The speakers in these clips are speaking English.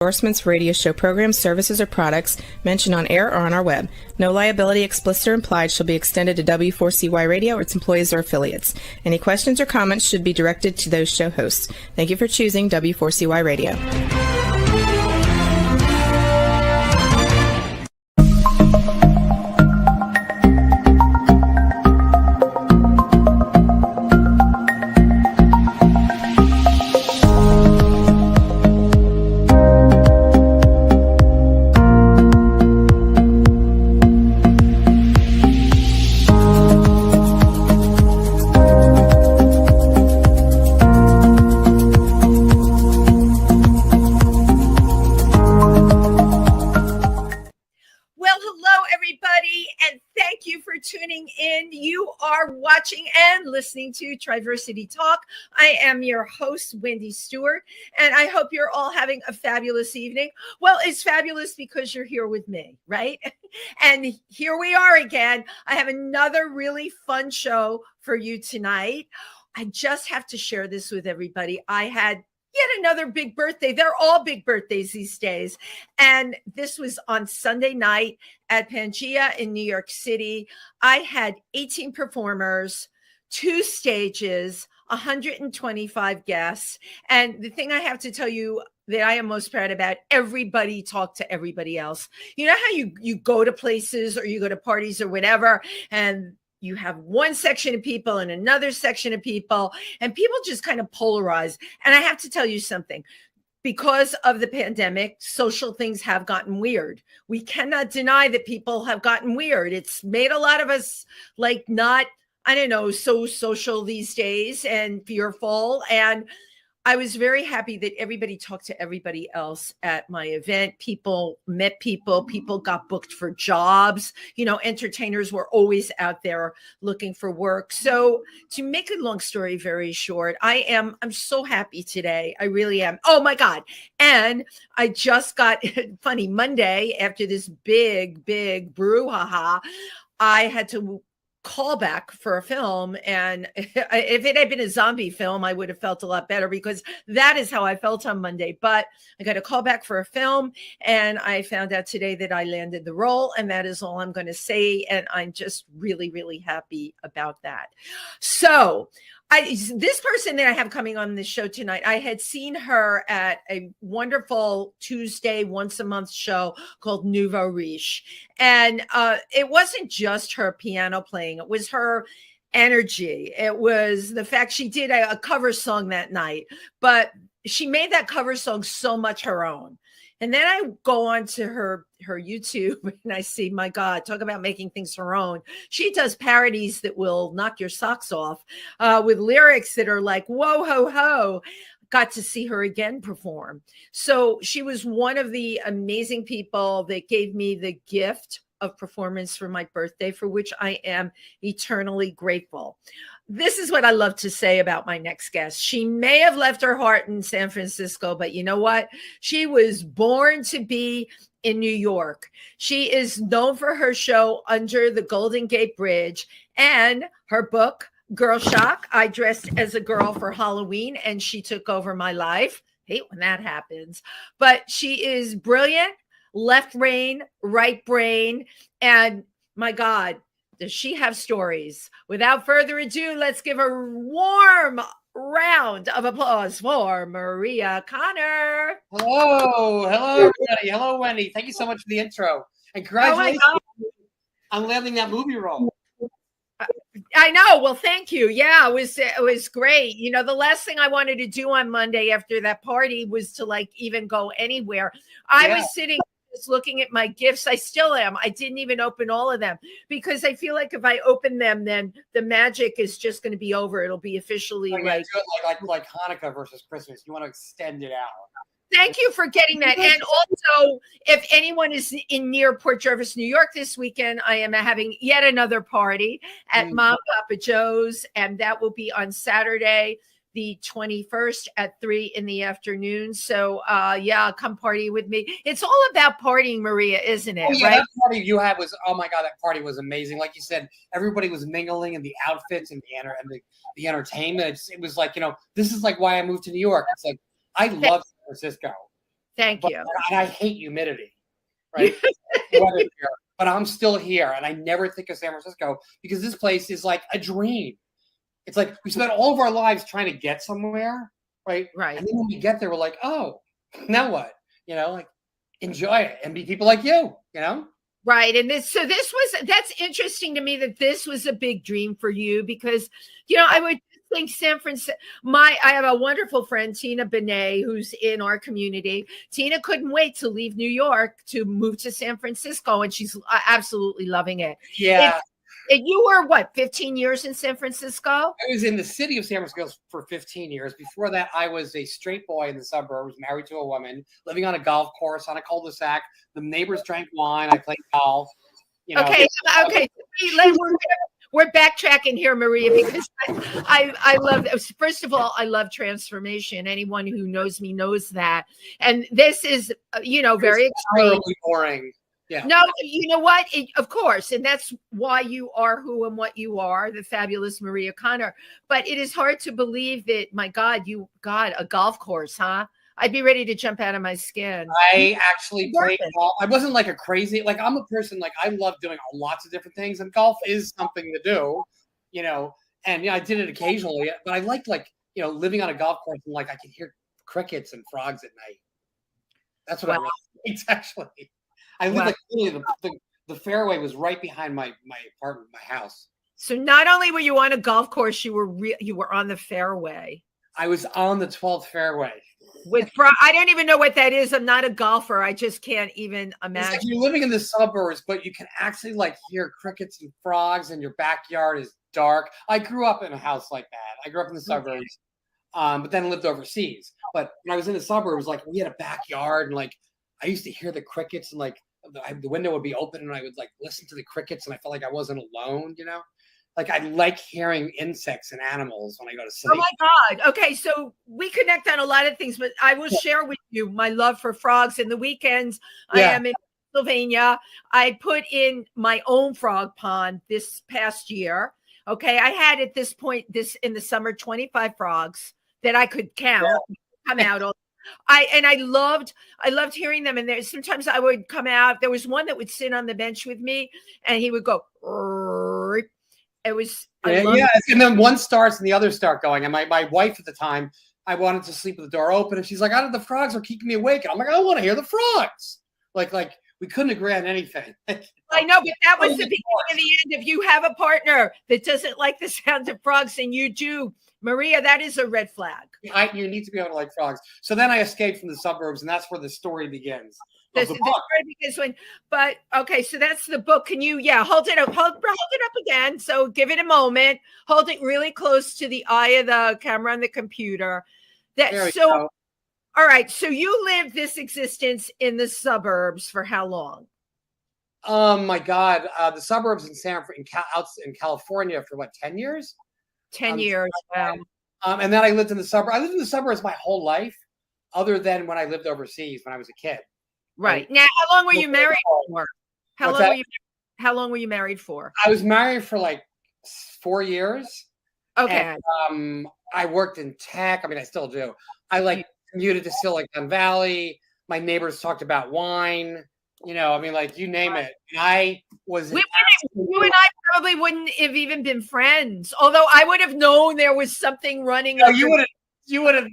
Endorsements for radio show programs, services, or products mentioned on air or on our web. No liability, explicit or implied, shall be extended to W4CY Radio or its employees or affiliates. Any questions or comments should be directed to those show hosts. Thank you for choosing W4CY Radio. Watching and listening to Triversity Talk. I am your host, Wendy Stewart, and I hope you're all having a fabulous evening. Well, it's fabulous because you're here with me, right? And here we are again. I have another really fun show for you tonight. I just have to share this with everybody. I had yet another big birthday. They're all big birthdays these days. And this was on Sunday night at Pangea in New York City. I had 18 performers, 2 stages, 125 guests. And the thing I have to tell you that I am most proud about, everybody talked to everybody else. You know how you go to places or you go to parties or whatever, and you have one section of people and another section of people, and people just kind of polarize. And I have to tell you something. Because of the pandemic, social things have gotten weird. We cannot deny that people have gotten weird. It's made a lot of us like not, I don't know, so social these days and fearful. And I was very happy that everybody talked to everybody else at my event. People met people. People got booked for jobs. You know, entertainers were always out there looking for work. So to make a long story very short, I'm so happy today. I really am. Oh my God. And I just got funny Monday after this big brouhaha. I had to call back for a film, and if it had been a zombie film, I would have felt a lot better, because that is how I felt on Monday. But I got a call back for a film, and I found out today that I landed the role, and that is all I'm going to say. And I'm just really happy about that. So this person that I have coming on this show tonight, I had seen her at a wonderful Tuesday, once a month show called Nouveau Riche. And it wasn't just her piano playing. It was her energy. It was the fact she did a cover song that night, but she made that cover song so much her own. And then I go on to her YouTube and I see, my God, talk about making things her own. She does parodies that will knock your socks off with lyrics that are like, whoa, ho, ho. Got to see her again perform. So she was one of the amazing people that gave me the gift of performance for my birthday, for which I am eternally grateful. This is what I love to say about my next guest. She may have left her heart in San Francisco, but you know what? She was born to be in New York. She is known for her show Under the Golden Gate Bridge and her book, Girl Shock. I dressed as a girl for Halloween and she took over my life. Hate when that happens. But she is brilliant, left brain, right brain, and my God, does she have stories? Without further ado, let's give a warm round of applause for Maria Konner. Hello, everybody. Hello, Wendy. Thank you so much for the intro. And congratulations on landing that movie role. I know. Well, thank you. Yeah, it was great. You know, the last thing I wanted to do on Monday after that party was to like even go anywhere. I was sitting just looking at my gifts. I still am. I didn't even open all of them because I feel like if I open them, then the magic is just going to be over. It'll be officially like Hanukkah versus Christmas. You want to extend it out. Thank you for getting that. And also, if anyone is in near Port Jervis, New York this weekend, I am having yet another party at Mom Papa Joe's, and that will be on Saturday, the 21st at 3 p.m. So, come party with me. It's all about partying, Maria, isn't it? Oh, yeah, right? That party you had was, oh my God, that party was amazing. Like you said, everybody was mingling in the outfits and the entertainment. It was like, you know, this is like why I moved to New York. It's like, I love San Francisco. Thank you. And I hate humidity, right? But I'm still here, and I never think of San Francisco because this place is like a dream. It's like we spent all of our lives trying to get somewhere, right? Right. And then when we get there, we're like, oh, now what? Like enjoy it and be people like you, Right. And that's interesting to me that this was a big dream for you because, I would think San Francisco, I have a wonderful friend, Tina Benet, who's in our community. Tina couldn't wait to leave New York to move to San Francisco, and she's absolutely loving it. Yeah. You were what, 15 years in San Francisco? I was in the city of San Francisco for 15 years. Before that, I was a straight boy in the suburbs, married to a woman, living on a golf course on a cul-de-sac. The neighbors drank wine. I played golf. Okay. We're backtracking here, Maria, because I love, first of all, I love transformation. Anyone who knows me knows that. And this is, very extreme. Boring. Yeah. No, you know what? Of course. And that's why you are who and what you are, the fabulous Maria Konner. But it is hard to believe that, my God, you got a golf course, huh? I'd be ready to jump out of my skin. I actually played golf. I wasn't like a crazy, I'm a person, I love doing lots of different things. And golf is something to do, and I did it occasionally. But I liked living on a golf course and I could hear crickets and frogs at night. That's what I really liked, actually. I lived the fairway was right behind my apartment, my house. So not only were you on a golf course, you were on the fairway. I was on the 12th fairway. I don't even know what that is. I'm not a golfer. I just can't even imagine. It's you're living in the suburbs, but you can actually hear crickets and frogs, and your backyard is dark. I grew up in a house like that. I grew up in the suburbs, but then lived overseas. But when I was in the suburbs, we had a backyard, and I used to hear the crickets, and the window would be open, and I would listen to the crickets, and I felt like I wasn't alone, I like hearing insects and animals when I go to sleep. Oh my God. Okay. So we connect on a lot of things, but I will share with you my love for frogs. In the weekends, I am in Pennsylvania. I put in my own frog pond this past year. Okay. I had at this point, in the summer, 25 frogs that I could count, come out all. I loved hearing them. And sometimes I would come out. There was one that would sit on the bench with me, and he would go. It was and then one starts and the others start going. And my wife at the time, I wanted to sleep with the door open, and she's like, "The frogs are keeping me awake." And I'm like, "I want to hear the frogs." We couldn't agree on anything. I know, but that was the beginning and the end. If you have a partner that doesn't like the sound of frogs and you do, Maria, that is a red flag. You need to be able to like frogs. So then I escaped from the suburbs, and that's where the story begins. Okay, so that's the book. Can you, hold it up again. So give it a moment. Hold it really close to the eye of the camera on the computer. All right. So you lived this existence in the suburbs for how long? My God, the suburbs in California for 10 years? 10 years. And then I lived in the suburbs. I lived in the suburbs my whole life, other than when I lived overseas when I was a kid. Right. Now, how long were you married for? How long were you married for? I was married for 4 years. Okay. And, I worked in tech. I mean, I still do. I commuted to Silicon Valley. My neighbors talked about wine. You name it. And I was. You and I probably wouldn't have even been friends. Although I would have known there was something running. No, you would have.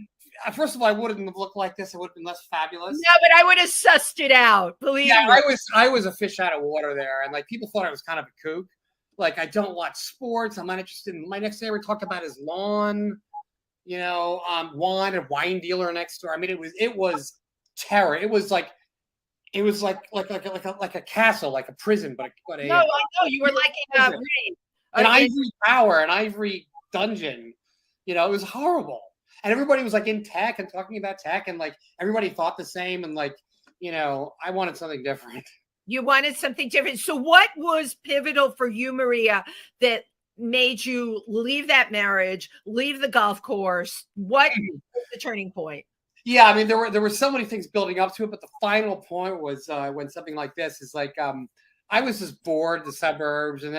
First of all, I wouldn't have looked like this. It would have been less fabulous. No, but I would have sussed it out. Believe me. I was a fish out of water there, and people thought I was kind of a kook. I don't watch sports. I'm not interested in. My next neighbor talked about his lawn. Wine, a wine dealer next door. I mean, it was terror. It was like a castle, like a prison, but no, I know you were like an ivory tower, an ivory dungeon. It was horrible. And everybody was in tech and talking about tech, and everybody thought the same. And I wanted something different. You wanted something different. So what was pivotal for you, Maria, that made you leave that marriage, leave the golf course? What was the turning point? Yeah, I mean, there were so many things building up to it, but the final point was when something like this is I was just bored the suburbs, and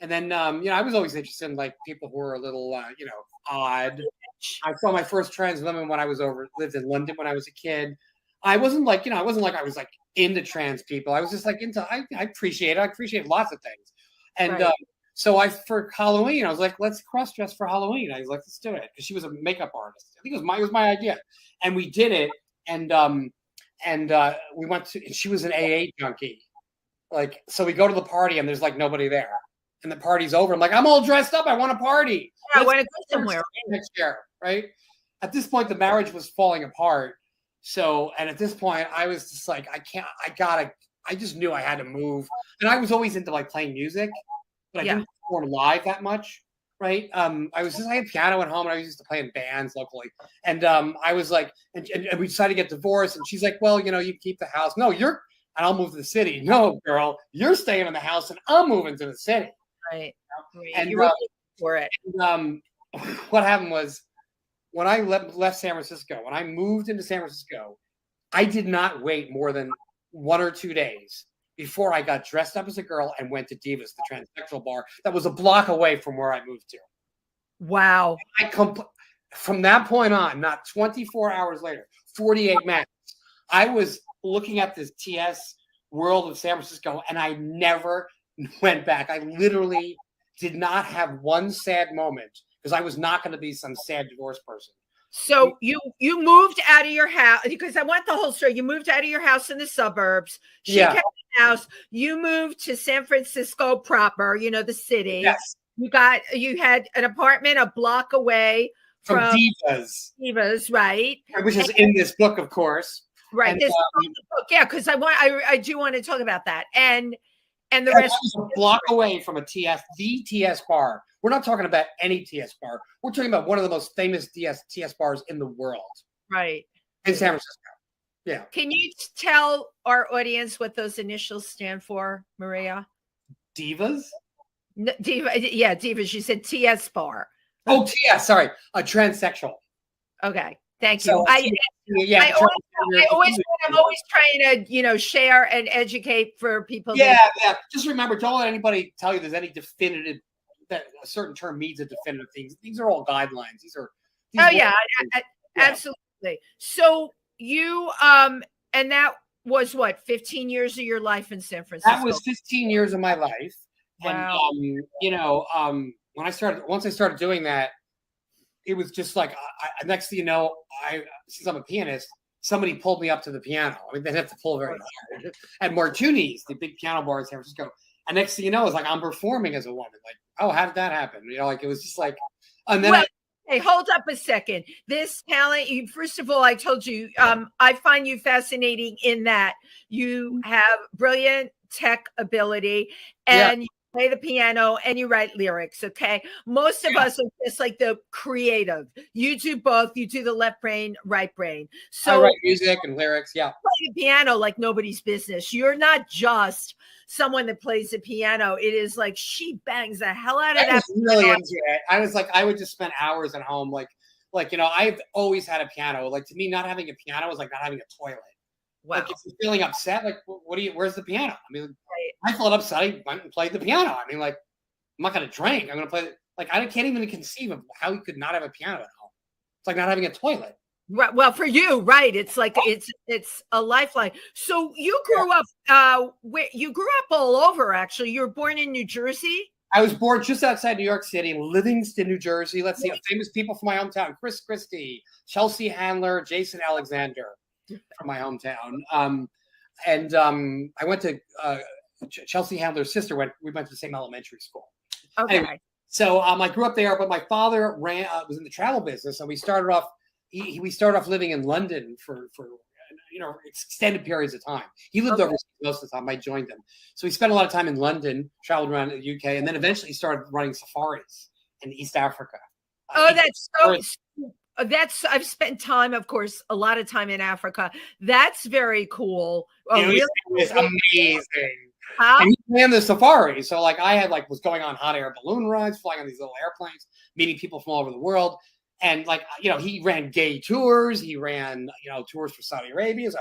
then I was always interested in people who were a little odd. I saw my first trans women when I was lived in London when I was a kid. I wasn't like, I wasn't like I was like into trans people. I was just like into, I appreciate it. I appreciate lots of things. And Right. so for Halloween, I was like, let's cross dress for Halloween. I was like, let's do it. Because she was a makeup artist. I think it was my idea. And we did it. And we went to, and she was an AA junkie. Like, so we go to the party and there's like nobody there. And the party's over. I'm like, I'm all dressed up. I want to party. Yeah, I want to go somewhere. Next year, right? At this point, the marriage was falling apart. So, and at this point, I was just like, I just knew I had to move. And I was always into like playing music, but I didn't perform live that much, right? I had piano at home and I used to play in bands locally. And I was like, and we decided to get divorced. And she's like, well, you keep the house. No, and I'll move to the city. No, girl, you're staying in the house and I'm moving to the city. Right. And you were for it. And, what happened was, when I left San Francisco, when I moved into San Francisco, I did not wait more than 1 or 2 days before I got dressed up as a girl and went to Divas, the transsexual bar that was a block away from where I moved to. Wow. From that point on, not 24 hours later, 48 minutes, I was looking at this TS world of San Francisco and I never went back. I literally did not have one sad moment because I was not going to be some sad divorced person. So you moved out of your house, because I want the whole story. You moved out of your house in the suburbs. She kept the house. You moved to San Francisco proper, the city. Yes. You had an apartment a block away from Divas. Divas, right? Which is in this book, of course. Right. And, This book, yeah, because I do want to talk about that. And the rest was a block away from the TS bar. We're not talking about any TS bar. We're talking about one of the most famous TS bars in the world. Right. In San Francisco. Yeah. Can you tell our audience what those initials stand for, Maria? Divas? No, Divas. You said TS bar. Oh, TS. Sorry. A transsexual. Okay. Thank you. So, I'm always trying to, share and educate for people. Yeah. Just remember, don't let anybody tell you there's any definitive, that a certain term means a definitive thing. These are all guidelines. Absolutely. So you, and that was what, 15 years of your life in San Francisco? That was 15 years of my life. Wow. And, once I started doing that, it was just like, next thing you know, since I'm a pianist, somebody pulled me up to the piano. I mean, they didn't have to pull very hard. At Martuni's, the big piano bar in San Francisco. And next thing you know, it's like I'm performing as a woman. Like, oh, how did that happen? It was just like, and then hey, hold up a second. This talent, first of all, I told you, I find you fascinating in that you have brilliant tech ability and you play the piano and you write lyrics. Okay. Most of us are just like the creative. You do both. You do the left brain, right brain. So I write music and lyrics. Yeah. Play the piano like nobody's business. You're not just someone that plays the piano. It is like she bangs the hell out of that. I was really into it. I was like, I would just spend hours at home. I've always had a piano. Like, to me, not having a piano is like not having a toilet. Wow. Like, if you're feeling upset, like, where's the piano? I mean, I felt upset. I went and played the piano. I mean, like, I'm not going to drink. I'm going to play. Like, I can't even conceive of how you could not have a piano at home. It's like not having a toilet. Right. Well, for you, right. It's like, it's a lifeline. So you grew up, you grew up all over, actually. You were born in New Jersey. I was born just outside New York City, Livingston, New Jersey. Let's see, famous people from my hometown: Chris Christie, Chelsea Handler, Jason Alexander from my hometown. I went to Chelsea Handler's sister. We went to the same elementary school. Okay. Anyway, so I grew up there, but my father was in the travel business, and we started off. We started off living in London for extended periods of time. He lived overseas most of the time. I joined him. So he spent a lot of time in London, traveled around the UK, and then eventually started running safaris in East Africa. I've spent time, of course, a lot of time in Africa. That's very cool. It was amazing. And he ran the safari. So was going on hot air balloon rides, flying on these little airplanes, meeting people from all over the world. And he ran gay tours. He ran, tours for Saudi Arabia. So,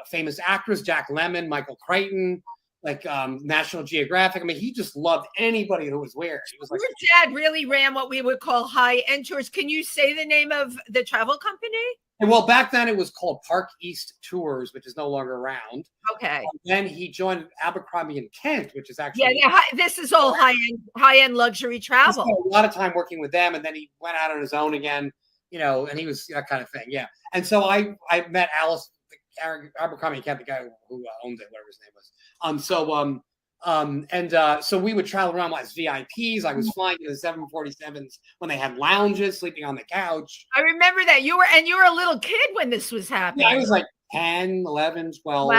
famous actors, Jack Lemmon, Michael Crichton, National Geographic. I mean, he just loved anybody who was weird. He was like, your dad really ran what we would call high-end tours. Can you say the name of the travel company? And well, back then it was called Park East Tours, which is no longer around. Okay. Then he joined Abercrombie and Kent, which is Yeah, actually this is all high-end luxury he travel. spent a lot of time working with them, and then he went out on his own again, and he was that kind of thing. Yeah. And so I met Alice Abercrombie and Kent, the guy who owned it, whatever his name was. So we would travel around as VIPs. I was flying in the 747s when they had lounges, sleeping on the couch. I remember that you were a little kid when this was happening. Yeah, I was like 10, 11, 12.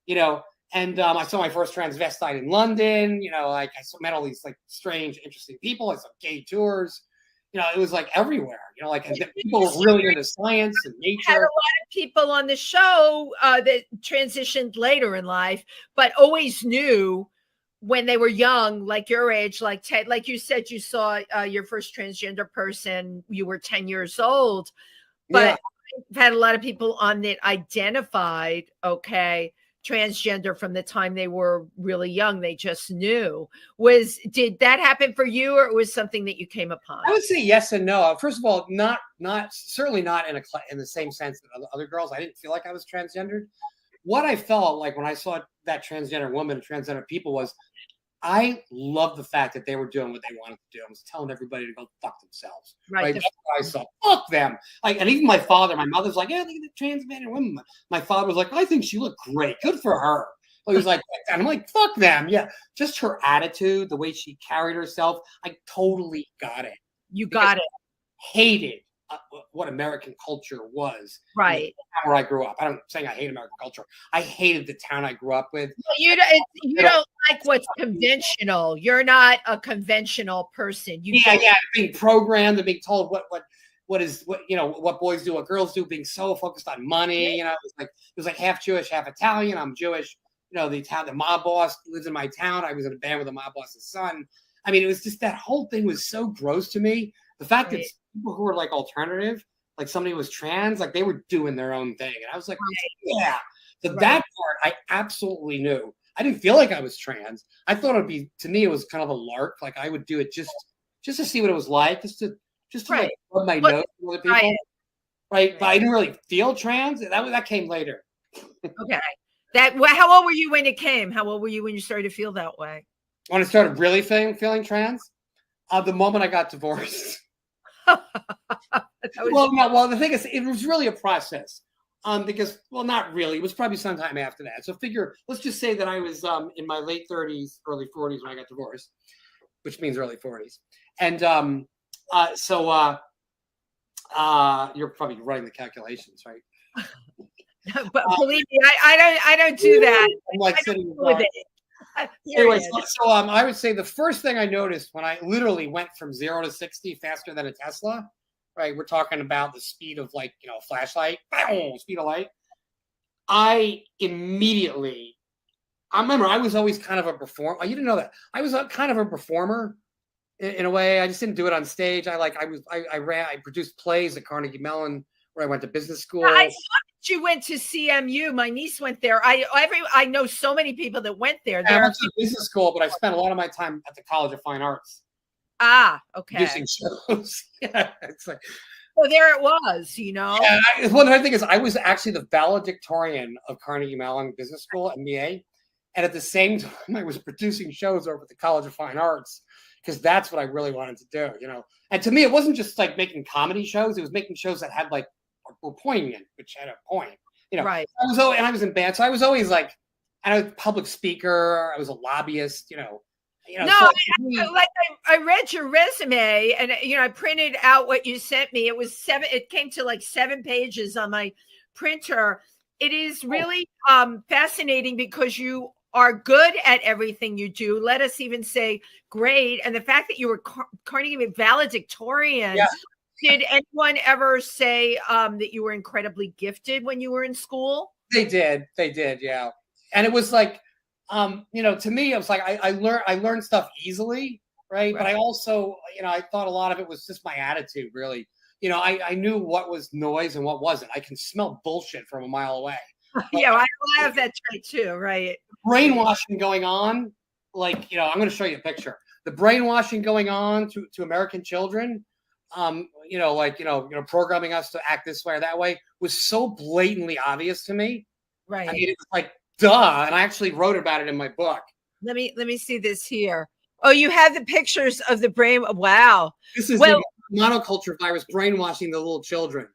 Wow. And I saw my first transvestite in London. I met all these like strange, interesting people. I saw gay tours. It was like everywhere. People were really into science and nature. Had a lot of people on the show that transitioned later in life, but always knew when they were young, like your age, like Ted, like you said, you saw your first transgender person. You were 10 years old, but I've had a lot of people on that identified. Okay. Transgender from the time they were really young. They just knew. Did that happen for you, or it was something that you came upon? I would say yes and no. First of all, certainly not in the same sense that other girls. I didn't feel like I was transgendered. What I felt like when I saw that transgender woman, transgender people, was I loved the fact that they were doing what they wanted to do. I was telling everybody to go fuck themselves. Right. That's what I saw. Fuck them. And even my mother's like, yeah, look at the transgender woman. My father was like, I think she looked great. Good for her. He was like, and I'm like, fuck them. Yeah. Just her attitude, the way she carried herself. I totally got it. You got it. Hated what American culture was. Right. Where I grew up. I'm saying I hate American culture. I hated the town I grew up with. Well, you don't like what's conventional. You're not a conventional person. Being programmed and being told what boys do, what girls do, being so focused on money. It was like half Jewish, half Italian. I'm Jewish. The mob boss lives in my town. I was in a band with the mob boss's son. I mean, it was just that whole thing was so gross to me. The fact that people who were like alternative, like somebody was trans, like they were doing their own thing. And I was like, yeah. So that part I absolutely knew. I didn't feel like I was trans. I thought to me, it was kind of a lark. Like I would do it just to see what it was like, just to like rub my nose with other people. Right. But I didn't really feel trans. That came later. Okay. How old were you when it came? How old were you when you started to feel that way? When I started really feeling trans? The moment I got divorced. Well, the thing is, it was really a process. Because, well, not really. It was probably sometime after that. So let's just say that I was in my late 30s, early 40s when I got divorced, which means early 40s. And you're probably running the calculations, right? But believe me, I don't do that. I'm like sitting with it. Anyway, so I would say the first thing I noticed when I literally went from 0 to 60 faster than a Tesla, right? We're talking about the speed of a flashlight, speed of light. I remember I was always kind of a performer. You didn't know that. I was kind of a performer in a way. I just didn't do it on stage. I produced plays at Carnegie Mellon where I went to business school. I saw that you went to CMU. My niece went there. I know so many people that went there. I went to business school, but I spent a lot of my time at the College of Fine Arts. Ah, okay. Producing shows. Yeah, it's like. Well, there it was, Yeah, one other thing is I was actually the valedictorian of Carnegie Mellon Business School, MBA. And at the same time, I was producing shows over at the College of Fine Arts because that's what I really wanted to do, And to me, it wasn't just like making comedy shows. It was making shows that had were poignant, which had a point, Right. I was in band. So I was always and I was a public speaker. I was a lobbyist, I read your resume and I printed out what you sent me. It came to 7 pages on my printer. It is really fascinating because you are good at everything you do. Let us even say great. And the fact that you were Carnegie valedictorian. Yeah. Did anyone ever say that you were incredibly gifted when you were in school? They did. Yeah. And it was to me, it was I learned stuff easily. Right. But I also, I thought a lot of it was just my attitude, really. I knew what was noise and what wasn't. I can smell bullshit from a mile away. Yeah, I have that trait too, right? Brainwashing going on, I'm going to show you a picture. The brainwashing going on to American children programming us to act this way or that way was so blatantly obvious to me. Right. I mean, it was like, duh. And I actually wrote about it in my book. Let me see this here. Oh, you have the pictures of the brain. Wow. This is the monoculture virus brainwashing the little children.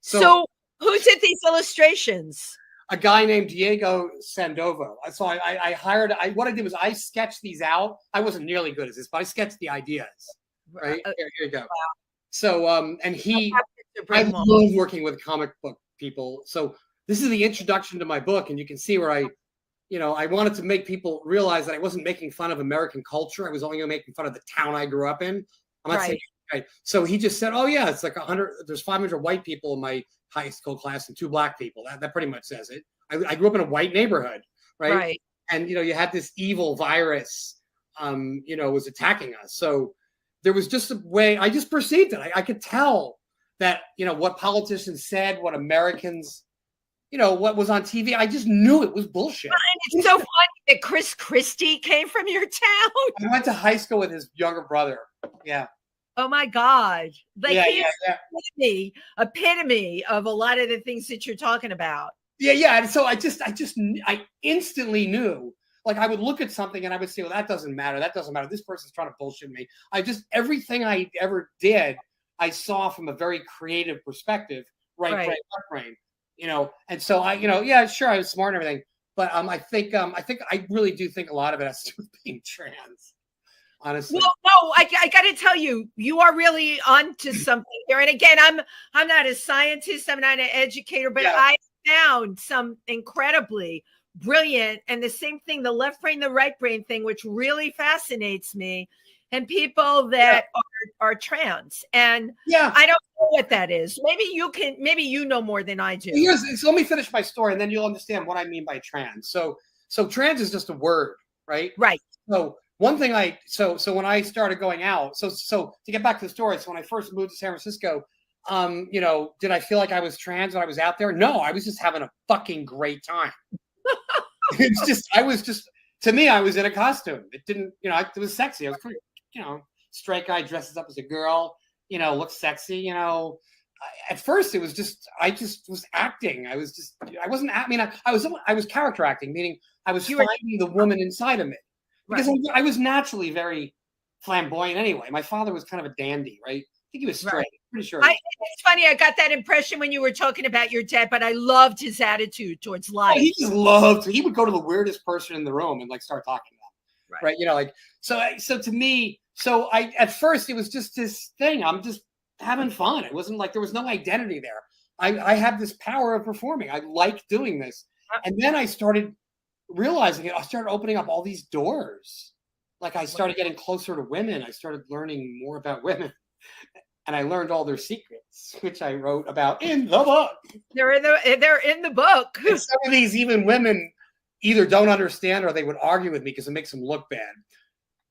So who did these illustrations? A guy named Diego Sandoval. So I hired. What I did was I sketched these out. I wasn't nearly good at this, but I sketched the ideas. Right here you go. Wow. So I love working with comic book people. So this is the introduction to my book, and you can see where I wanted to make people realize that I wasn't making fun of American culture. I was only making fun of the town I grew up in. I'm not saying. Right. So he just said, "Oh yeah, it's like 100. There's 500 white people in my high school class and 2 black people." That pretty much says it. I grew up in a white neighborhood, right? And you had this evil virus, was attacking us. So there was just a way. I just perceived it. I could tell that what politicians said, what Americans, what was on TV. I just knew it was bullshit. And it's so funny that Chris Christie came from your town. I went to high school with his younger brother. Yeah. Oh my God. Like he's epitome of a lot of the things that you're talking about. Yeah. And so I instantly knew, like I would look at something and I would say, well, that doesn't matter. That doesn't matter. This person's trying to bullshit me. Everything I ever did, I saw from a very creative perspective, right brain, and so sure, I was smart and everything, but I think I really do think a lot of it has to do with being trans. Honestly. Well, no, I got to tell you, you are really onto something here. And again, I'm not a scientist, I'm not an educator, but I found some incredibly brilliant, and the same thing, the left brain, the right brain thing, which really fascinates me, and people that are trans. And I don't know what that is. Maybe you know more than I do. So let me finish my story, and then you'll understand what I mean by trans. So trans is just a word, right? Right. So one thing so when I started going out, so to get back to the story, so when I first moved to San Francisco, did I feel like I was trans when I was out there? No, I was just having a fucking great time. To me, I was in a costume. It didn't, it was sexy. I was pretty, straight guy dresses up as a girl, looks sexy, At first it was I just was acting. I was character acting, meaning I was finding the woman inside of me. Because I was naturally very flamboyant anyway. My father was kind of a dandy, right? I think he was straight. Pretty sure. It's funny. I got that impression when you were talking about your dad, but I loved his attitude towards life. He just loved. He would go to the weirdest person in the room and start talking to them, right? So to me, at first it was just this thing. I'm just having fun. It wasn't like there was no identity there. I had this power of performing. I like doing this, and then I started realizing it. I started opening up all these doors. Like I started getting closer to women. I started learning more about women. And I learned all their secrets, which I wrote about in the book. They're in the book. And some of these even women either don't understand or they would argue with me because it makes them look bad.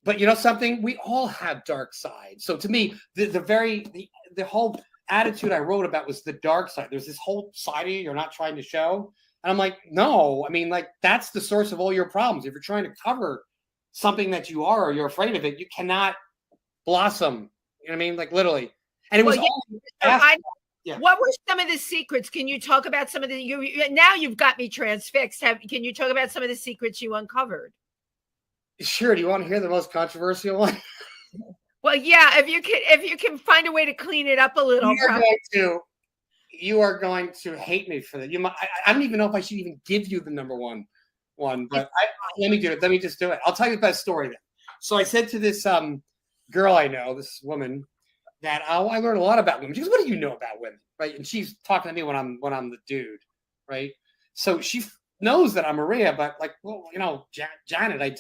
But you know something? We all have dark sides. So to me, the whole attitude I wrote about was the dark side. There's this whole side of you you're not trying to show. And I'm like, no, I mean, that's the source of all your problems. If you're trying to cover something that you are or you're afraid of it, you cannot blossom. You know what I mean? Literally. And it was What were some of the secrets? Can you talk about some of the now you've got me transfixed. Can you talk about some of the secrets you uncovered? Sure. Do you want to hear the most controversial one? Well, yeah, if you can find a way to clean it up a little. You are going to hate me for that. I don't even know if I should even give you the number one, but let me do it. Let me just do it. I'll tell you the best story then. So I said to this girl I know, this woman, that I learned a lot about women. She goes, "What do you know about women?" Right? And she's talking to me when I'm the dude, right? So she knows that I'm Maria, but Janet, I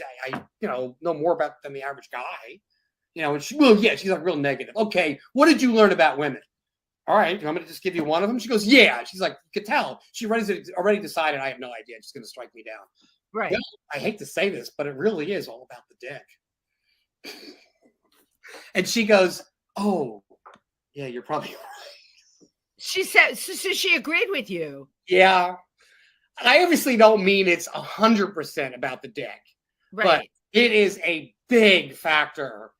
know more about than the average guy, And she's real negative. Okay, what did you learn about women? All right, you want me to just give you one of them? She goes, yeah. She's like, you could tell. She already decided I have no idea. She's going to strike me down. Right. Well, I hate to say this, but it really is all about the dick. And she goes, oh, yeah, you're probably right. She said, so she agreed with you. Yeah. I obviously don't mean it's 100% about the dick. Right. But it is a big factor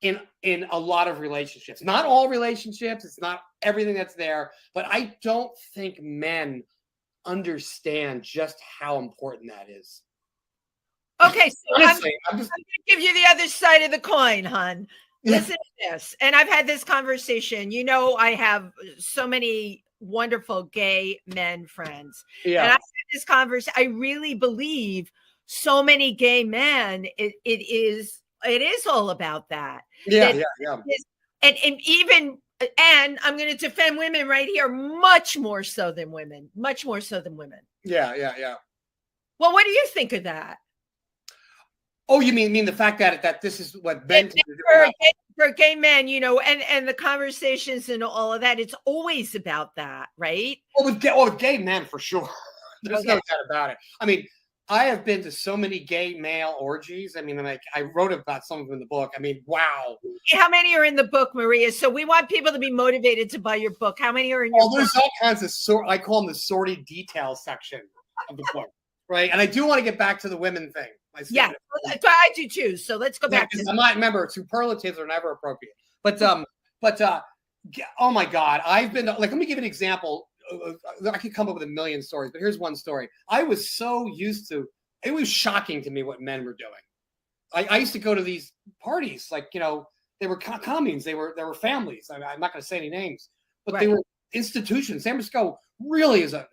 in a lot of relationships. Not all relationships. It's not everything that's there. But I don't think men understand just how important that is. Okay, so Honestly, I'm going to give you the other side of the coin, hon. Listen to this. And I've had this conversation. You know, I have so many wonderful gay men friends. Yeah. And I've had this conversation. I really believe so many gay men, it is all about that. Yeah. And even, and I'm going to defend women right here, much more so than women. Yeah. Well, what do you think of that? Oh, you mean the fact that this is what men for gay men, you know, and the conversations and all of that, it's always about that, right? Well, with gay men for sure. There's no doubt about it. I mean, I have been to so many gay male orgies. I mean, like I wrote about some of them in the book. I mean, wow. How many are in the book, Maria? So we want people to be motivated to buy your book. How many are in your book? There's all kinds of I call them the sordid detail section of the book, right? And I do want to get back to the women thing. Yeah, I do too. So let's go back to I might remember superlatives are never appropriate. But oh my God, I've been like, let me give you an example. I could come up with a million stories, but here's one story. I was so used to it was shocking to me what men were doing. I used to go to these parties, like, you know, they were communes, they were families. I'm not going to say any names, but they were institutions. San Francisco really is an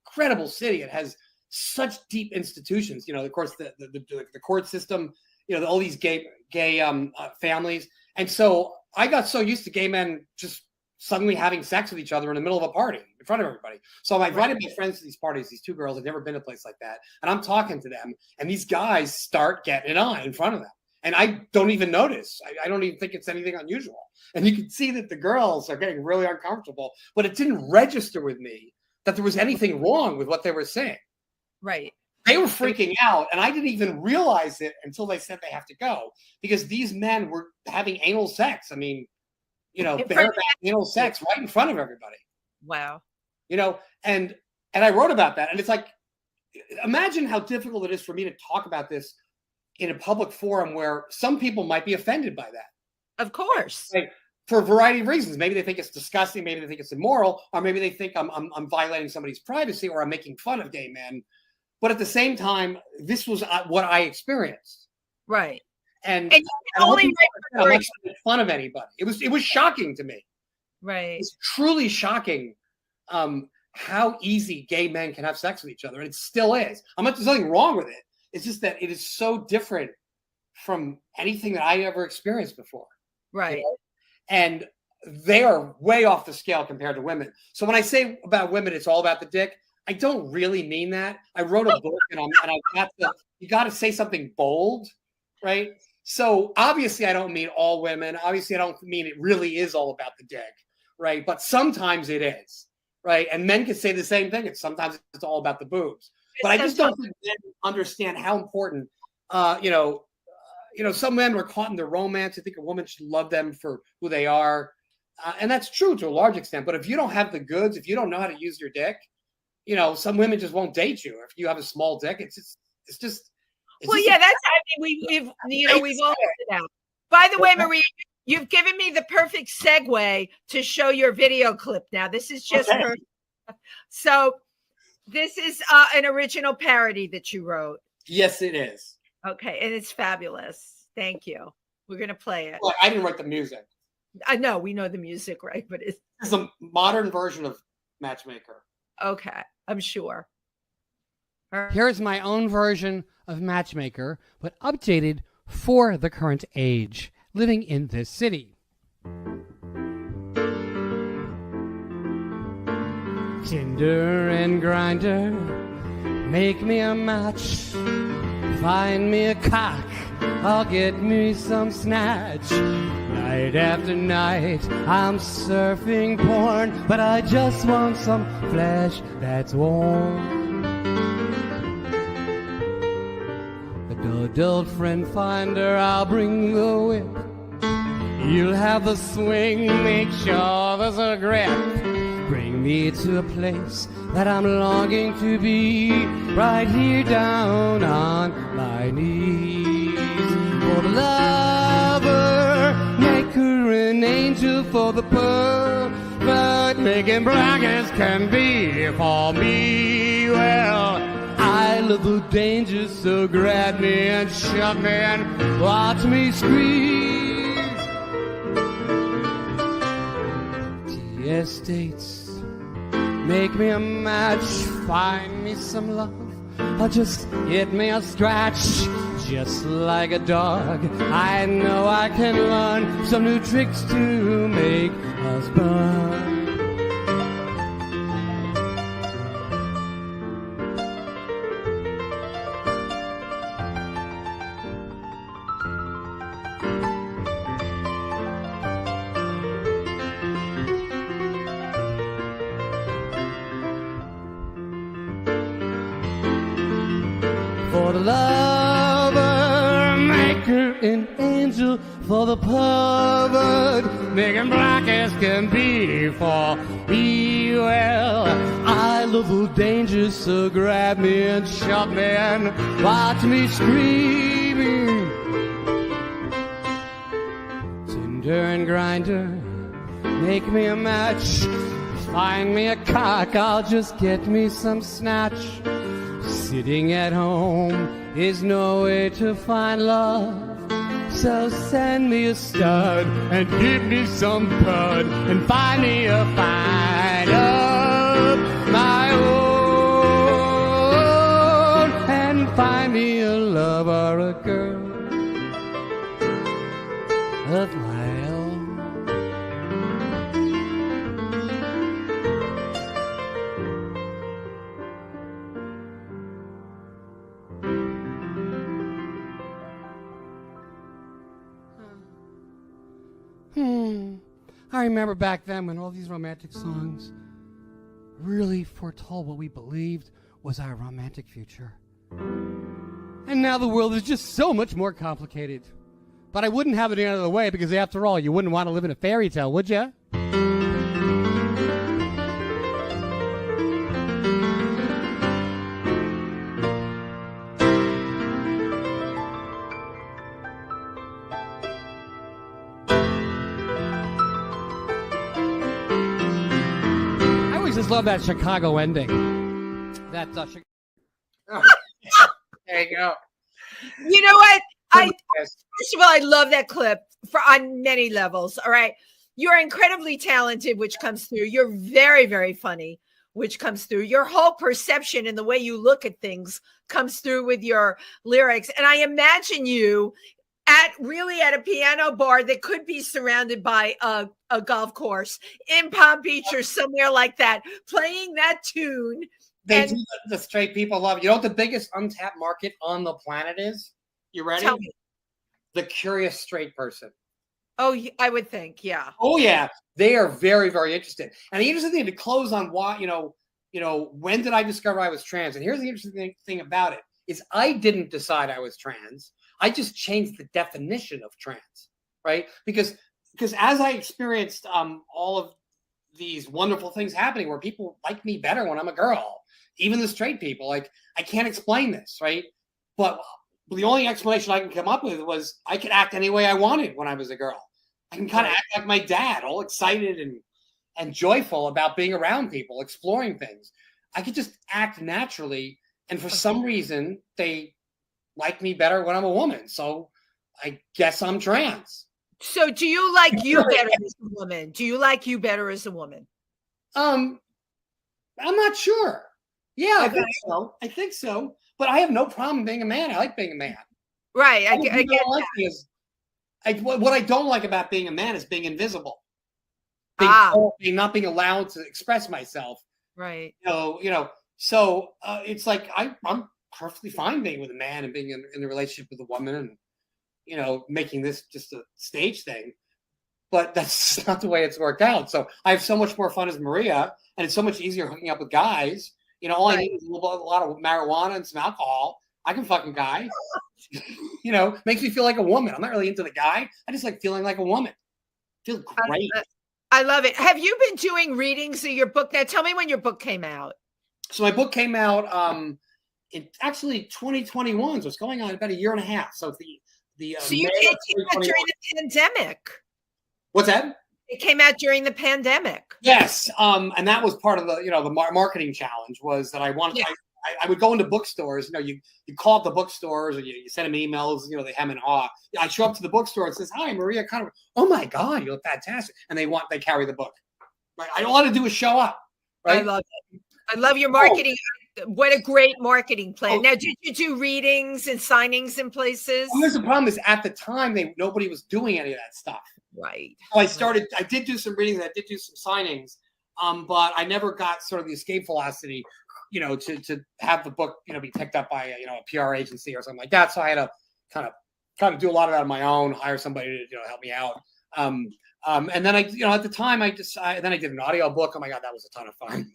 incredible city. It has such deep institutions, you know, of course, the court system, you know, all these gay families. And so I got so used to gay men just suddenly having sex with each other in the middle of a party in front of everybody. So I invited my friends to these parties, these two girls had never been to a place like that. And I'm talking to them and these guys start getting it on in front of them. And I don't even notice. I don't even think it's anything unusual. And you can see that the girls are getting really uncomfortable, but it didn't register with me that there was anything wrong with what they were saying. Right. They were freaking out, and I didn't even realize it until they said they have to go because these men were having anal sex. I mean, you know, bareback anal sex right in front of everybody. Wow. You know, and I wrote about that, and it's like, imagine how difficult it is for me to talk about this in a public forum where some people might be offended by that. Of course. Like, for a variety of reasons. Maybe they think it's disgusting, maybe they think it's immoral, or maybe they think I'm violating somebody's privacy or I'm making fun of gay men. But at the same time, this was what I experienced. Right. And you can only I'm not making fun of anybody. It was shocking to me. Right. It's truly shocking how easy gay men can have sex with each other. And it still is. There's nothing wrong with it. It's just that it is so different from anything that I ever experienced before. Right. You know? And they are way off the scale compared to women. So when I say about women, it's all about the dick, I don't really mean that. I wrote a book and you got to say something bold, right? So obviously I don't mean all women. Obviously I don't mean it really is all about the dick, right? But sometimes it is, right? And men can say the same thing. Sometimes it's all about the boobs. But I just don't think men understand how important, some men are caught in their romance. I think a woman should love them for who they are. And that's true to a large extent. But if you don't have the goods, if you don't know how to use your dick, you know, some women just won't date you. If you have a small dick, it's just. Yeah, that's. I mean, we've all figured it out. By the way, Maria, you've given me the perfect segue to show your video clip. Now, this is just perfect. So, this is an original parody that you wrote. Yes, it is. Okay, and it's fabulous. Thank you. We're gonna play it. Well, I didn't write the music. I know we know the music, right? But it's a modern version of Matchmaker. Okay, I'm sure. Here's my own version of Matchmaker, but updated for the current age, living in this city. Tinder and Grindr, make me a match. Find me a cock, I'll get me some snatch. Night after night, I'm surfing porn, but I just want some flesh that's warm. Adult friend finder, I'll bring the whip. You'll have the swing, make sure there's a grip. Bring me to a place that I'm longing to be, right here down on my knees. For the lover an angel for the poor, but making black as can be for me. Well, I love the danger, so grab me and shove me and watch me scream. Tea estates, make me a match, find me some love, or just hit me a scratch. Just like a dog, I know I can learn some new tricks to make us burn. For the lover, make her an angel. For the pervert, make him black as can be for me. Well, I love the danger, so grab me and shove me and watch me screaming. Tinder and grinder, make me a match. Find me a cock, I'll just get me some snatch. Sitting at home is no way to find love. So send me a stud and give me some bud and find me a fine of my own, and find me a love or a girl of my own. I remember back then when all these romantic songs really foretold what we believed was our romantic future. And now the world is just so much more complicated. But I wouldn't have it any other way, because after all, you wouldn't want to live in a fairy tale, would you? Love that Chicago ending. That there you go. You know what? First of all, I love that clip on many levels. All right. You're incredibly talented, which comes through. You're very, very funny, which comes through. Your whole perception and the way you look at things comes through with your lyrics. And I imagine you at a piano bar that could be surrounded by a golf course in Palm Beach or somewhere like that, playing that tune. They do the straight people love. You know what the biggest untapped market on the planet is? You ready? Tell me. The curious straight person. Oh, I would think, yeah. Oh, yeah. They are very, very interested. And the interesting thing to close on why, when did I discover I was trans? And here's the interesting thing about it is I didn't decide I was trans. I just changed the definition of trans, right? Because as I experienced all of these wonderful things happening where people like me better when I'm a girl, even the straight people, like, I can't explain this, right? But the only explanation I can come up with was I could act any way I wanted when I was a girl. I can kind of act like my dad, all excited and joyful about being around people, exploring things. I could just act naturally. And for some reason, they like me better when I'm a woman. So I guess I'm trans. So do you like you better as a woman? Do you like you better as a woman? I'm not sure. Yeah, okay. I think so. But I have no problem being a man. I like being a man. Right. I get like what I don't like about being a man is being invisible. Not being allowed to express myself. Right. So it's like I'm perfectly fine being with a man and being in a relationship with a woman and, making this just a stage thing. But that's not the way it's worked out. So I have so much more fun as Maria, and it's so much easier hooking up with guys. All I need is a lot of marijuana and some alcohol. I can fucking guy. Makes me feel like a woman. I'm not really into the guy. I just like feeling like a woman. Feel great. I love it. Have you been doing readings of your book? Now tell me when your book came out. So my book came out in actually 2021. So it's going on about a year and a half. So it's the so you came out during the pandemic. What's that? It came out during the pandemic. Yes, and that was part of the the marketing challenge was that I wanted. Yeah. I would go into bookstores. You call up the bookstores or you send them emails. They hem and haw. I show up to the bookstore and says, "Hi, Maria Konner. Oh my God, you look fantastic!" And they carry the book. Right? I don't want to do is show up. Right? I love it. I love your marketing. What a great marketing plan. Now, did you do readings and signings in places? Well, here's the problem: is at the time nobody was doing any of that stuff. Right. So I did do some readings. I did do some signings. But I never got sort of the escape velocity, to have the book, be picked up by a PR agency or something like that. So I had to kind of do a lot of that on my own, hire somebody to help me out. And then at the time I did an audio book. Oh my God, that was a ton of fun.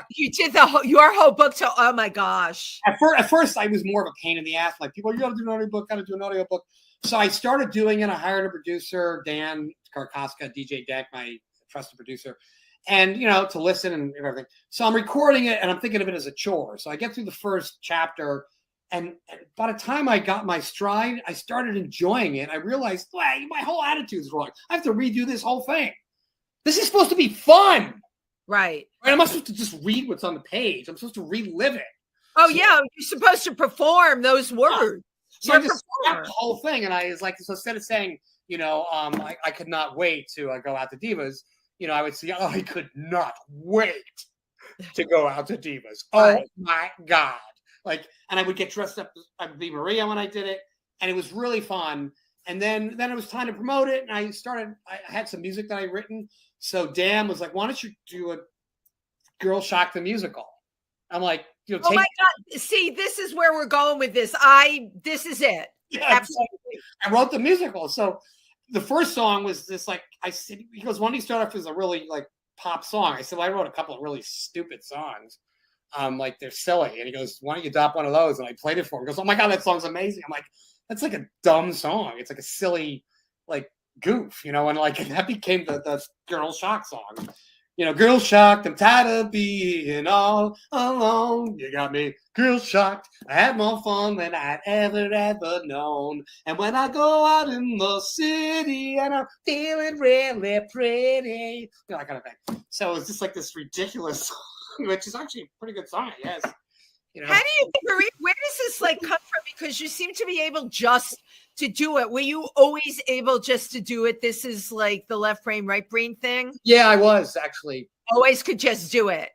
You did your whole book. Oh my gosh. At first I was more of a pain in the ass. Like people, you got to do an audio book, got to do an audio book. So I started doing it. I hired a producer, Dan Karkoska, DJ Deck, my trusted producer. And, to listen and everything. So I'm recording it and I'm thinking of it as a chore. So I get through the first chapter and by the time I got my stride, I started enjoying it. I realized, my whole attitude's wrong. I have to redo this whole thing. This is supposed to be fun. Right. I'm not supposed to just read what's on the page. I'm supposed to relive it. Oh, yeah. You're supposed to perform those words. So I just scrapped the whole thing. And I was like, so instead of saying, I could not wait to go out to Divas, I would say, I could not wait to go out to Divas. Oh my God. And I would get dressed up. I would be Maria when I did it. And it was really fun. And then it was time to promote it. And I had some music that I'd written. So Dan was like, why don't you do a Girl Shock the Musical? I'm like, oh my God. See, this is where we're going with this. This is it. Yeah, absolutely. I wrote the musical. So the first song was this, he goes, why don't you start off as a really pop song? I said, well, I wrote a couple of really stupid songs. They're silly. And he goes, why don't you adopt one of those? And I played it for him. He goes, oh my God, that song's amazing. I'm like, that's like a dumb song. It's like a silly, goof, and that became the Girl Shock song. Girl shocked, I'm tired of being all alone. You got me girl shocked. I had more fun than I'd ever known. And when I go out in the city and I'm feeling really pretty, that kind of thing. So it's just this ridiculous song, which is actually a pretty good song, I guess. How do you think, Maria, where does this come from? Because you seem to be able just to do it. Were you always able just to do it? This is the left brain, right brain thing? Yeah, I was actually. Always could just do it.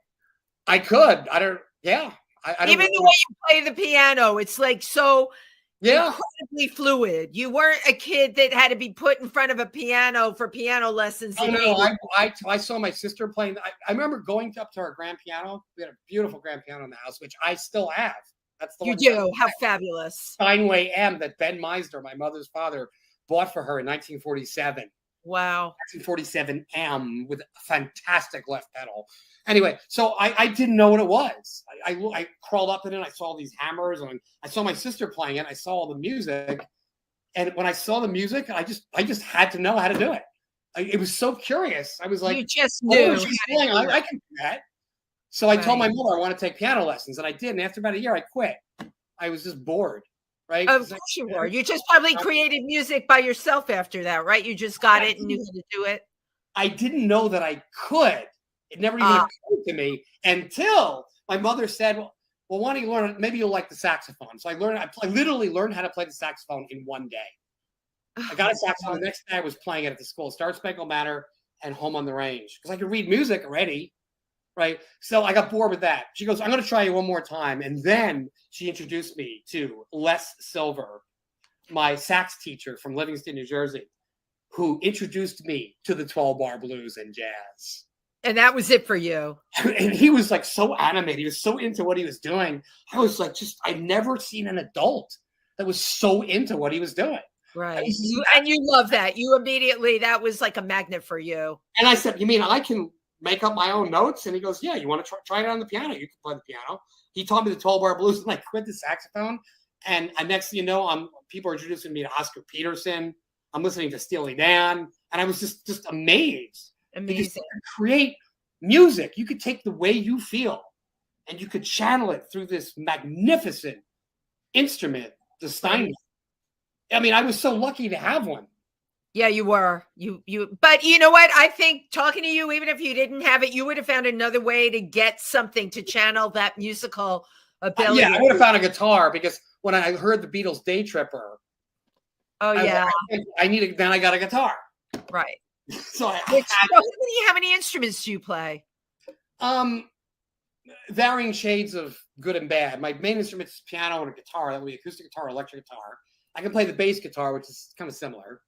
I could. I don't. Even the way you play the piano, it's so incredibly fluid. You weren't a kid that had to be put in front of a piano for piano lessons. Oh, no, I saw my sister playing. I remember going up to our grand piano. We had a beautiful grand piano in the house, which I still have. That's the you one. You do. How fabulous. Steinway M that Ben Meisner, my mother's father, bought for her in 1947. Wow. 1947 M with a fantastic left pedal. Anyway, so I didn't know what it was. I crawled up in it. I saw these hammers, and I saw my sister playing it. I saw all the music, and when I saw the music, I just had to know how to do it. It was so curious. I was like, you just knew. I can do that. So I told my mother I want to take piano lessons, and I did. And after about a year, I quit. I was just bored. Right? Of course you were. You just probably created music by yourself after that, right? You just got it and knew how to do it. I didn't know that I could. It never even occurred to me until my mother said, well, why don't you learn? Maybe you'll like the saxophone. So I literally learned how to play the saxophone in one day. I got a saxophone. The next day I was playing it at the school, Star Spangled Banner and Home on the Range, because I could read music already. Right. So I got bored with that. She goes, I'm going to try you one more time. And then she introduced me to Les Silver, my sax teacher from Livingston, New Jersey, who introduced me to the 12-bar blues and jazz. And that was it for you. And he was so animated. He was so into what he was doing. I was I'd never seen an adult that was so into what he was doing. Right. And you love that. You immediately, that was like a magnet for you. And I said, you mean I can make up my own notes? And he goes, yeah, you want to try it on the piano? You can play the piano. He taught me the 12-bar blues, and I quit the saxophone. And next thing you know, people are introducing me to Oscar Peterson. I'm listening to Steely Dan, and I was just amazed. Amazing. Create music. You could take the way you feel, and you could channel it through this magnificent instrument, the Steinway. I mean, I was so lucky to have one. Yeah, you were. But you know what? I think talking to you, even if you didn't have it, you would have found another way to get something to channel that musical ability. Yeah, I would have found a guitar because when I heard the Beatles' Day Tripper, Oh yeah, I needed. Then I got a guitar. right. So How many instruments do you play? Varying shades of good and bad. My main instrument is piano and a guitar. That would be acoustic guitar, electric guitar. I can play the bass guitar, which is kind of similar.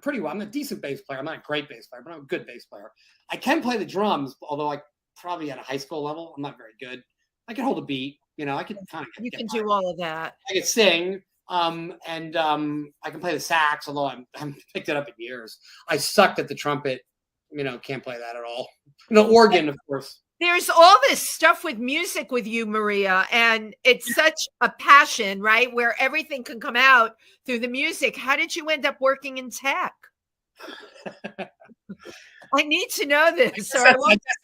Pretty well. I'm a decent bass player. I'm not a great bass player, but I'm a good bass player. I can play the drums, although I probably at a high school level, I'm not very good. I can hold a beat. I can kind of. You can do all of that. I can sing, and I can play the sax, although I haven't picked it up in years. I sucked at the trumpet. Can't play that at all. Organ, of course. There's all this stuff with music with you, Maria, and it's such a passion, right? Where everything can come out through the music. How did you end up working in tech? I need to know this.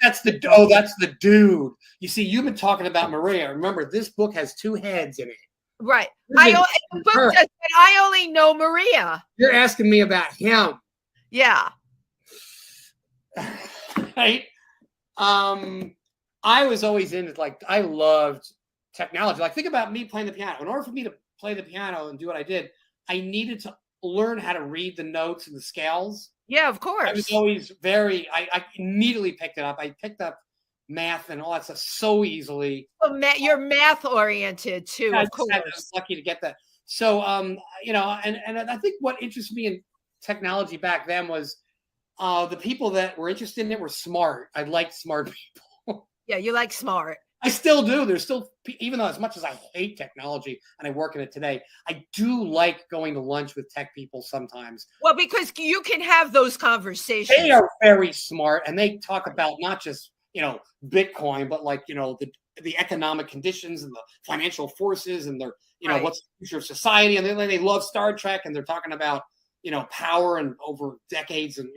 That's the dude. You see, you've been talking about Maria. Remember, this book has two heads in it. Right. I only know Maria. You're asking me about him. Yeah. Right. I was always into I loved technology. Think about me playing the piano. In order for me to play the piano and do what I did, I needed to learn how to read the notes and the scales. Yeah, of course. I was always I immediately picked it up. I picked up math and all that stuff so easily. Oh, you're math oriented too, of course. I was lucky to get that. So, and I think what interested me in technology back then was the people that were interested in it were smart. I liked smart people. Yeah, you like smart. I still do. There's still, even though as much as I hate technology and I work in it today, I do like going to lunch with tech people sometimes. Well, because you can have those conversations. They are very smart, and they talk about not just Bitcoin, but the economic conditions and the financial forces, and their right. What's the future of society, and they love Star Trek, and they're talking about power and over decades, and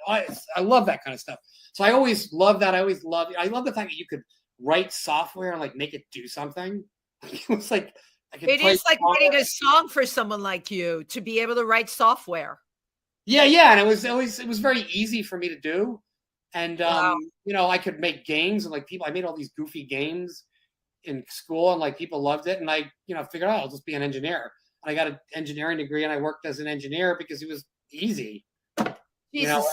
I love that kind of stuff. So I always love that. I love the fact that you could write software and make it do something. It was like it is like writing a song for someone like you to be able to write software. Yeah, and it was very easy for me to do. And wow. I could make games and I made all these goofy games in school, and people loved it. And I figured out I'll just be an engineer. And I got an engineering degree, and I worked as an engineer because it was easy. Jesus.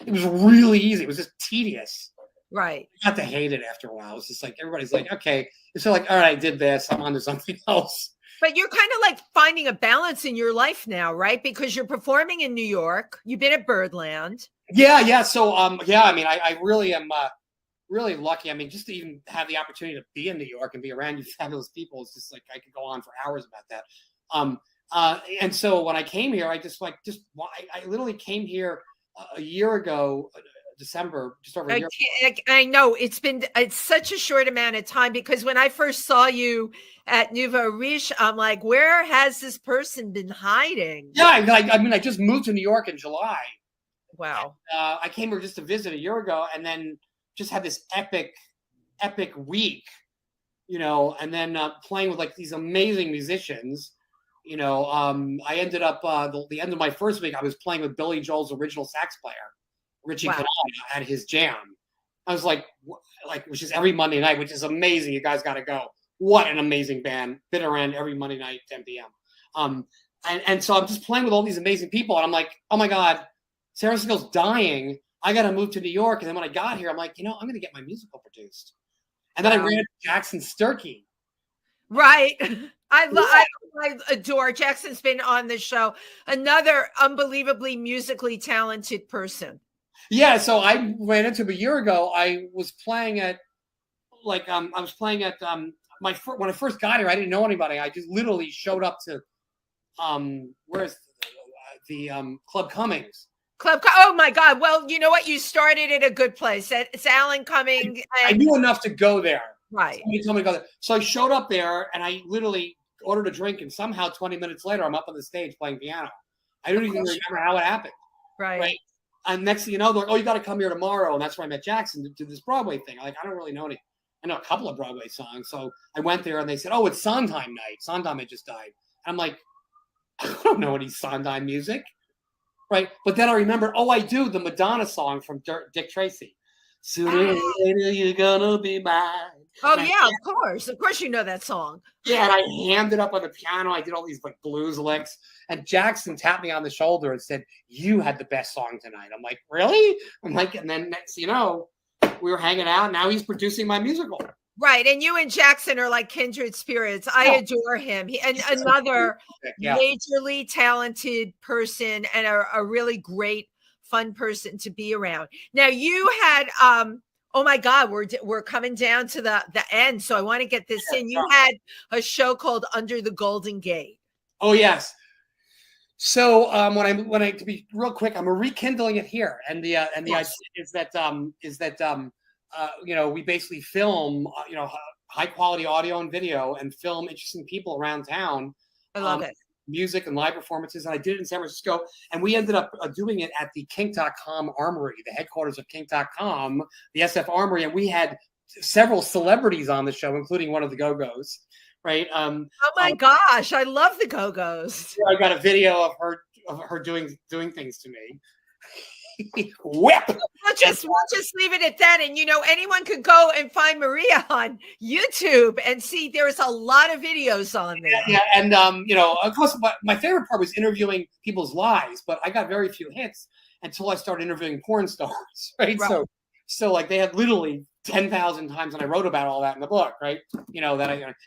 It was really easy. It was just tedious. Right. I got to hate it after a while. It's just everybody's okay. So all right, I did this. I'm on to something else. But you're kind of finding a balance in your life now, right? Because you're performing in New York. You've been at Birdland. Yeah. So I really am really lucky. I mean, just to even have the opportunity to be in New York and be around you fabulous people, it's just I could go on for hours about that. And so when I came here, I I literally came here a year ago, December, just over a year. I know it's such a short amount of time, because when I first saw you at Nouveau Riche, I'm like, where has this person been hiding? Yeah, I just moved to New York in July. Wow. And, I came here just to visit a year ago, and then just had this epic week, and then playing with these amazing musicians. I ended up the end of my first week, I was playing with Billy Joel's original sax player, Richie wow. Canada, at his jam. I was which is every Monday night, which is amazing. You guys got to go. What an amazing band. Bitter End every Monday night, 10 p.m. And so I'm just playing with all these amazing people, and I'm like, oh my God, Sarah Sigel's dying. I got to move to New York. And then when I got here, I'm like, I'm going to get my musical produced. And then I ran into Jackson Sturkey. Right. I adore Jackson's been on the show. Another unbelievably musically talented person. Yeah. So I ran into him a year ago. I was playing at when I first got here, I didn't know anybody. I just literally showed up to where's the Club Cummings. Oh my God. Well, you know what? You started at a good place. It's Alan Cumming. I knew enough to go there. Right. Somebody told me to go there. So I showed up there, and I literally ordered a drink, and somehow 20 minutes later, I'm up on the stage playing piano. I don't even remember how it happened. Right. And next thing you know, they're like, oh, you got to come here tomorrow. And that's where I met Jackson to do this Broadway thing. I don't really know any. I know a couple of Broadway songs. So I went there, and they said, oh, it's Sondheim night. Sondheim had just died. And I'm like, I don't know any Sondheim music, right? But then I remember, I do the Madonna song from Dick Tracy. Sooner or later, you're gonna be mine. Oh, And yeah, of course you know that song. yeah, and I hammed it up on the piano. I did all these like blues licks. And Jackson tapped me on the shoulder and said, "You had the best song tonight." I'm like, "Really?" I'm like, and then next, we were hanging out. Now he's producing my musical. Right. And you and Jackson are like kindred spirits. I adore him. And another majorly talented person and a really great, fun person to be around. Now you had, oh my God, we're coming down to the end. So I want to get this in. You had a show called Under the Golden Gate. Oh, yes. So when I to be real quick, I'm rekindling it here. And the idea is that we basically film, high quality audio and video and film interesting people around town. I love it. Music and live performances. And I did it in San Francisco. And we ended up doing it at the Kink.com Armory, the headquarters of Kink.com, the SF Armory. And we had several celebrities on the show, including one of the Go-Go's. Right. Oh my gosh. I love the Go-Go's. I got a video of her doing things to me. Whip. We'll just leave it at that. And anyone could go and find Maria on YouTube and see there's a lot of videos on there. Yeah, and of course, my favorite part was interviewing people's lives, but I got very few hits until I started interviewing porn stars. Right. So like they had literally 10,000 times, and I wrote about all that in the book. Right.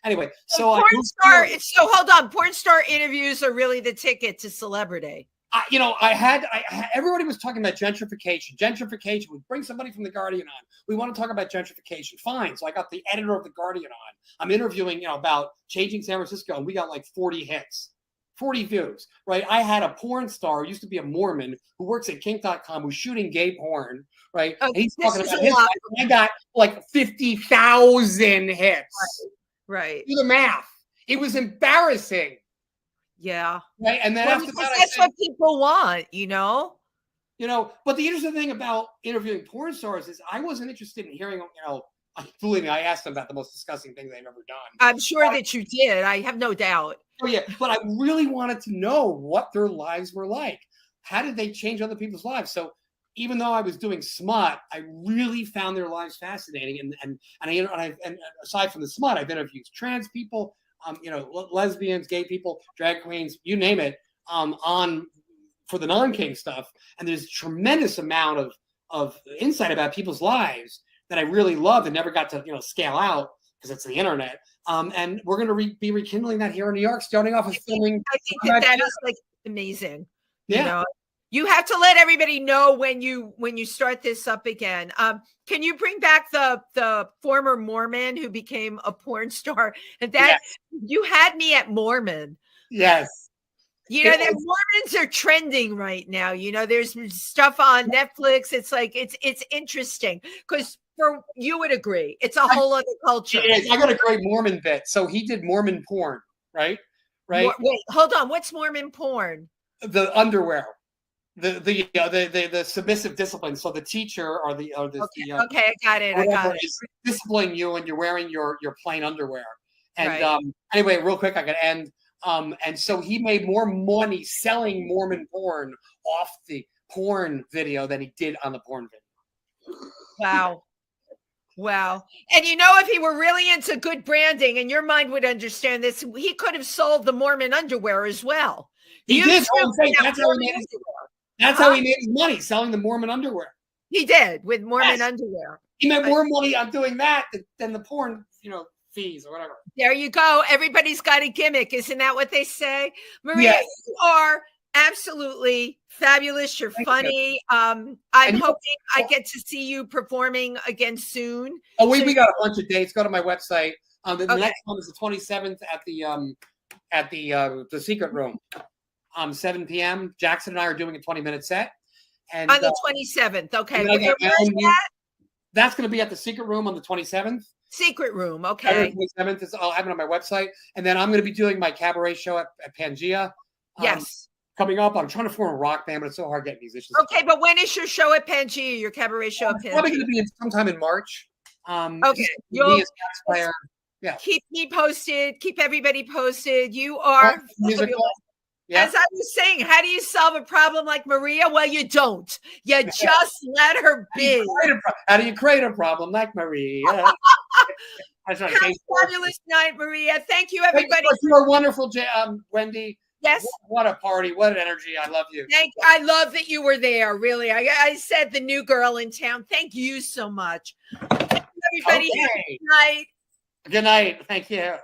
Anyway. So hold on. Porn star interviews are really the ticket to celebrity. Everybody was talking about gentrification. Gentrification. We bring somebody from the Guardian on. We want to talk about gentrification. Fine. So I got the editor of the Guardian on. I'm interviewing, about changing San Francisco, and we got like 40 hits, 40 views. Right. I had a porn star who used to be a Mormon who works at Kink.com who's shooting gay porn. Right. And he's talking about his life. I got like 50,000 hits. Right. Do the math. It was embarrassing. Yeah. Right. And then after that, that's what people want, But the interesting thing about interviewing porn stars is I wasn't interested in hearing, believe me, I asked them about the most disgusting things they've ever done. I'm sure that you did. I have no doubt. Oh, yeah. But I really wanted to know what their lives were like. How did they change other people's lives? So even though I was doing smut, I really found their lives fascinating. And aside from the smut, I've interviewed trans people, lesbians, gay people, drag queens, you name it, for the non-kink stuff. And there's a tremendous amount of insight about people's lives that I really loved and never got to, scale out because it's the internet. And we're going to be rekindling that here in New York, starting off with filming. I think that is like amazing. Yeah. You have to let everybody know when you start this up again. Can you bring back the former Mormon who became a porn star? And that you had me at Mormon. Yes. The Mormons are trending right now. There's stuff on Netflix. It's like it's interesting because you would agree it's a whole other culture. It is. I got a great Mormon bit. So he did Mormon porn, right? Right. Wait, hold on. What's Mormon porn? The underwear. The submissive discipline. So the teacher or the okay, I got it. Is disciplining you, and you're wearing your plain underwear. And anyway, real quick, I can end. And so he made more money selling Mormon porn off the porn video than he did on the porn video. Wow. And if he were really into good branding, and your mind would understand this, he could have sold the Mormon underwear as well. He did. That's how he made his money, selling the Mormon underwear. He did with Mormon underwear. He made more money on doing that than the porn, fees or whatever. There you go. Everybody's got a gimmick. Isn't that what they say? Maria, you are absolutely fabulous. You're funny. I'm hoping I get to see you performing again soon. Oh, we got a bunch of dates. Go to my website. The next one is the 27th at the Secret Room. 7 p.m. Jackson and I are doing a 20-minute set. And on the 27th, okay. Where is that? That's going to be at the Secret Room on the 27th. Secret Room, okay. 27th I'll have it on my website. And then I'm going to be doing my cabaret show at Pangea. Yes. Coming up. I'm trying to form a rock band, but it's so hard getting musicians. Okay, but when is your show at Pangea, your cabaret show at Pangea? Probably going to be sometime in March. Okay. Yeah. Keep me posted. Keep everybody posted. You are musical. Yeah. As I was saying, how do you solve a problem like Maria? Well, you don't. You just let her be. How do you create a problem like Maria? Have a fabulous night, Maria. Thank you, everybody. You were wonderful, Wendy. Yes. What a party. What an energy. I love you. Thank you. I love that you were there, really. I said the new girl in town. Thank you so much. Thank you, everybody. Okay. Good night. Good night. Thank you.